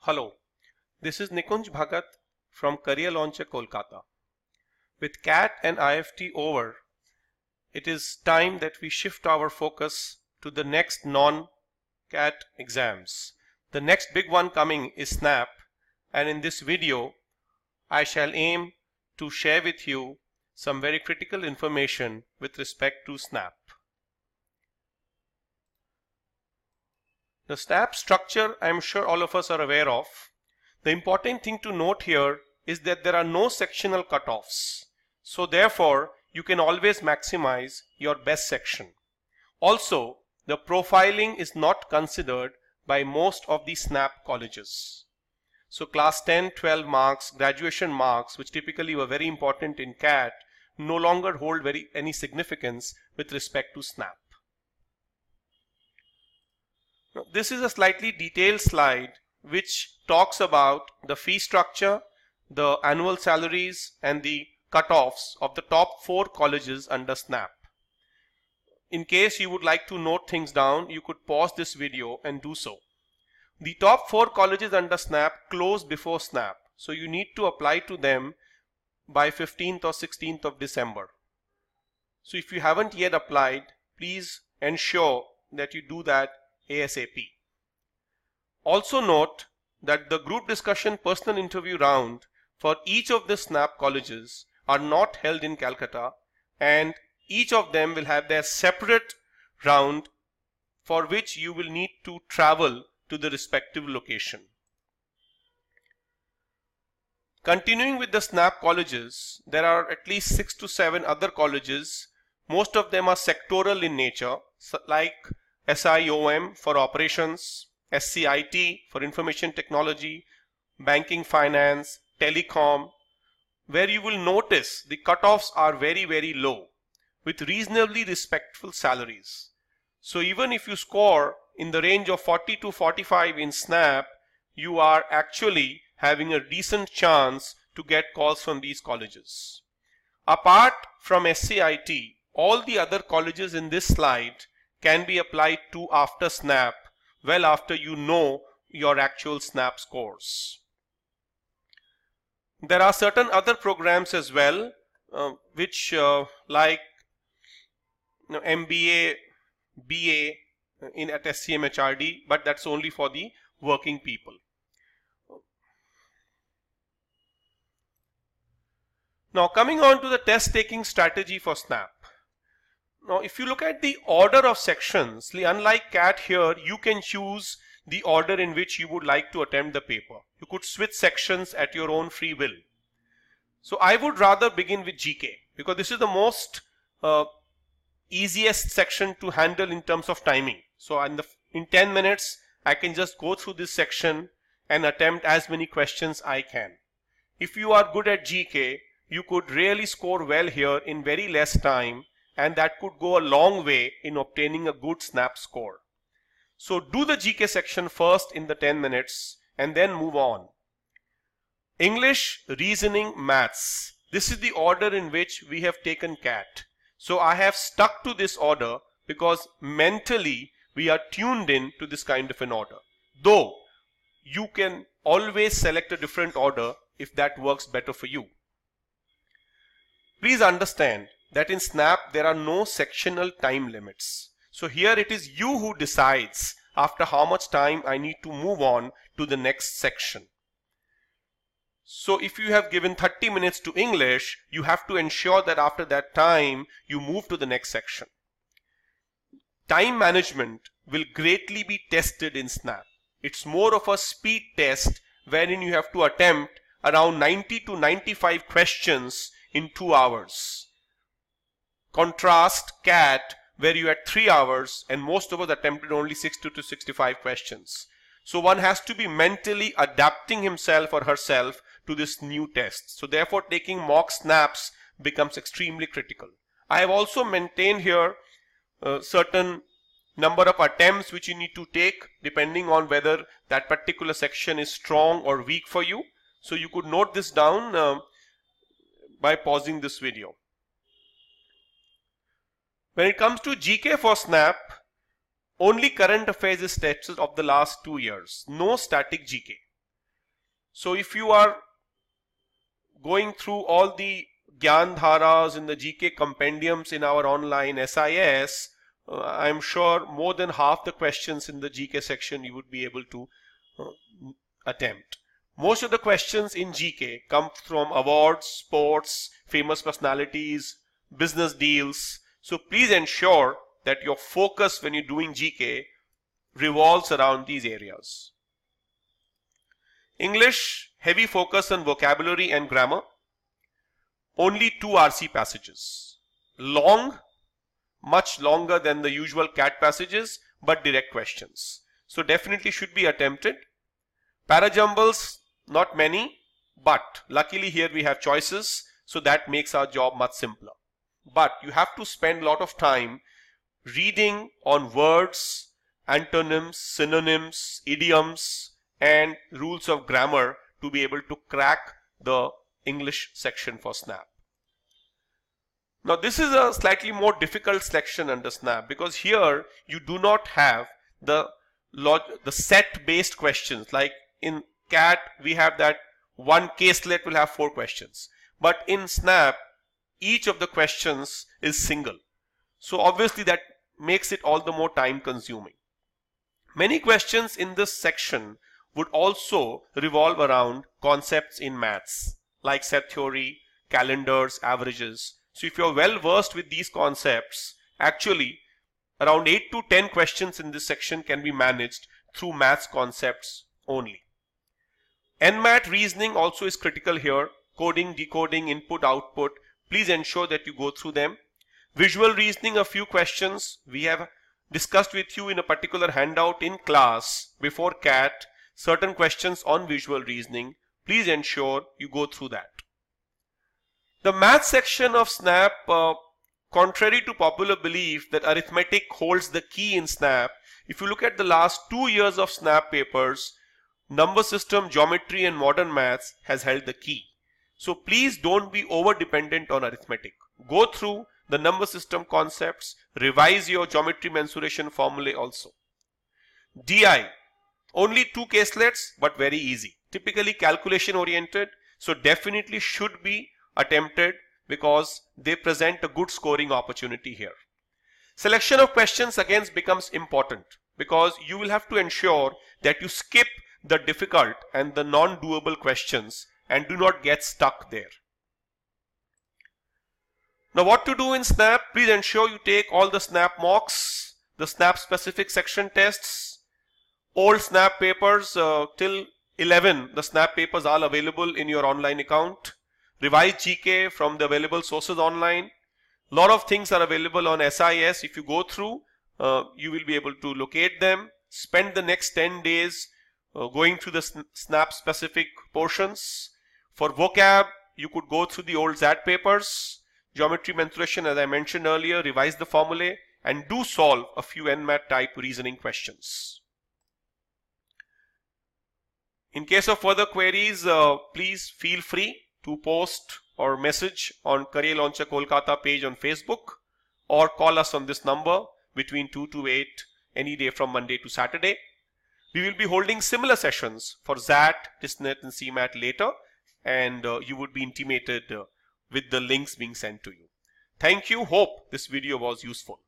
Hello, this is Nikunj Bhagat from Career Launcher Kolkata. With CAT and IFT over, it is time that we shift our focus to the next non-CAT exams. The next big one coming is SNAP, and in this video I shall aim to share with you some very critical information with respect to SNAP. The SNAP structure I am sure all of us are aware of. The important thing to note here is that there are no sectional cutoffs. So therefore, you can always maximize your best section. Also, the profiling is not considered by most of the SNAP colleges. So class 10, 12 marks, graduation marks, which typically were very important in CAT, no longer hold any significance with respect to SNAP. Now, this is a slightly detailed slide which talks about the fee structure, the annual salaries and the cutoffs of the top 4 colleges under SNAP. In case you would like to note things down, you could pause this video and do so. The top 4 colleges under SNAP close before SNAP, so you need to apply to them by 15th or 16th of December. So if you haven't yet applied, please ensure that you do that ASAP. Also note that the group discussion personal interview round for each of the SNAP colleges are not held in Calcutta, and each of them will have their separate round for which you will need to travel to the respective location. Continuing with the SNAP colleges, there are at least 6 to 7 other colleges. Most of them are sectoral in nature, like SIOM for operations, SCIT for information technology, banking finance, telecom, where you will notice the cutoffs are very low with reasonably respectful salaries. So even if you score in the range of 40 to 45 in SNAP, you are actually having a decent chance to get calls from these colleges. Apart from SCIT, all the other colleges in this slide can be applied to after SNAP, well after you know your actual SNAP scores. There are certain other programs as well, which like MBA, BA at SCMHRD, but that's only for the working people. Now coming on to the test taking strategy for SNAP. Now if you look at the order of sections, unlike CAT here, you can choose the order in which you would like to attempt the paper. You could switch sections at your own free will. So I would rather begin with GK because this is the most easiest section to handle in terms of timing. So in 10 minutes, I can just go through this section and attempt as many questions I can. If you are good at GK, you could really score well here in very less time, and that could go a long way in obtaining a good SNAP score. So do the GK section first in the 10 minutes and then move on. English, reasoning, maths. This is the order in which we have taken CAT. So I have stuck to this order because mentally we are tuned in to this kind of an order. Though you can always select a different order if that works better for you. Please understand that in SNAP there are no sectional time limits. So here it is you who decides after how much time I need to move on to the next section. So if you have given 30 minutes to English, you have to ensure that after that time you move to the next section. Time management will greatly be tested in SNAP. It's more of a speed test wherein you have to attempt around 90 to 95 questions in 2 hours. Contrast CAT where you had 3 hours and most of us attempted only 60 to 65 questions. So one has to be mentally adapting himself or herself to this new test. So therefore taking mock SNAPs becomes extremely critical. I have also maintained here a certain number of attempts which you need to take depending on whether that particular section is strong or weak for you. So you could note this down by pausing this video. When it comes to GK for SNAP, only current affairs is tested of the last 2 years, no static GK. So if you are going through all the Gyan Dharas in the GK compendiums in our online SIS, I'm sure more than half the questions in the GK section you would be able to attempt. Most of the questions in GK come from awards, sports, famous personalities, business deals. So please ensure that your focus when you're doing GK revolves around these areas. English, heavy focus on vocabulary and grammar. Only 2 RC passages. Long, much longer than the usual CAT passages, but direct questions. So definitely should be attempted. Parajumbles, not many, but luckily here we have choices, so that makes our job much simpler. But you have to spend a lot of time reading on words, antonyms, synonyms, idioms, and rules of grammar to be able to crack the English section for SNAP. Now this is a slightly more difficult section under SNAP because here you do not have the set based questions. Like in CAT we have that one caselet will have 4 questions, but in SNAP each of the questions is single. So obviously that makes it all the more time consuming. Many questions in this section would also revolve around concepts in maths like set theory, calendars, averages. So if you're well versed with these concepts, actually around 8 to 10 questions in this section can be managed through maths concepts only. NMAT reasoning also is critical here. Coding, decoding, input, output. Please ensure that you go through them. Visual reasoning, a few questions we have discussed with you in a particular handout in class before CAT. Certain questions on visual reasoning. Please ensure you go through that. The math section of SNAP, contrary to popular belief that arithmetic holds the key in SNAP, if you look at the last 2 years of SNAP papers, number system, geometry and modern maths has held the key. So please don't be over dependent on arithmetic. Go through the number system concepts, revise your geometry mensuration formulae also. DI, only 2 caselets but very easy. Typically calculation oriented, so definitely should be attempted because they present a good scoring opportunity here. Selection of questions again becomes important because you will have to ensure that you skip the difficult and the non-doable questions and do not get stuck there. Now what to do in SNAP? Please ensure you take all the SNAP mocks, the SNAP specific section tests, old SNAP papers till 11, the SNAP papers are available in your online account. Revise GK from the available sources online. Lot of things are available on SIS. If you go through, you will be able to locate them. Spend the next 10 days going through the SNAP specific portions. For vocab, you could go through the old ZAT papers. Geometry mensuration, as I mentioned earlier, revise the formulae and do solve a few NMAT type reasoning questions. In case of further queries, please feel free to post or message on Career Launcher Kolkata page on Facebook or call us on this number between 2 to 8 any day from Monday to Saturday. We will be holding similar sessions for ZAT, TISNET and CMAT later, and you would be intimated with the links being sent to you. Thank you. Hope this video was useful.